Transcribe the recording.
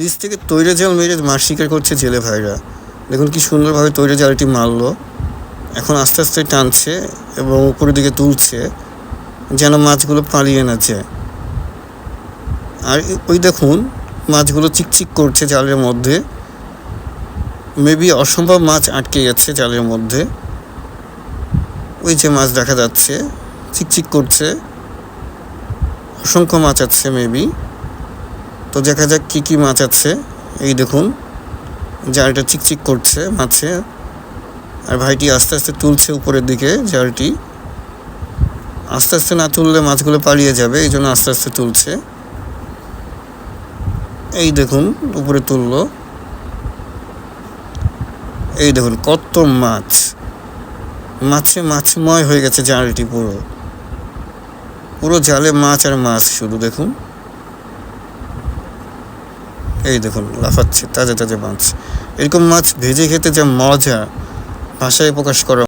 Fridge থেকে তৈরি জাল মেরে মাছ শিকার করছে জেলে ভাইরা। দেখুন কি সুন্দরভাবে তৈরি জালটি মারলো। এখন আস্তে আস্তে টানছে এবং উপরের দিকে তুলছে যেন মাছগুলো পালিয়ে না যায়। আর ওই দেখুন মাছগুলো চিকচিক করছে জালের মধ্যে। মেবি অসম্ভব মাছ আটকে গেছে জালের মধ্যে। ওই যে মাছ দেখা যাচ্ছে চিকচিক করছে, অসংখ্য মাছ আছে মেবি। তো দেখা যাক কী কী মাছ আছে। এই দেখুন জালটা চিকচিক করছে মাছে, আর ভাইটি আস্তে আস্তে তুলছে উপরের দিকে জালটি। আস্তে আস্তে না তুললে মাছগুলো পালিয়ে যাবে, এই জন্য আস্তে আস্তে তুলছে। এই দেখুন উপরে তুললো। এই দেখুন কত মাছ, মাছে মাছময় হয়ে গেছে জালটি। পুরো পুরো জালে মাছ আর মাছ শুধু। দেখুন এই দেখুন লাফাচ্ছে তাজা তাজা মাছ। এরকম মাছ ভেজে খেতে যা মজা ভাষায় প্রকাশ করা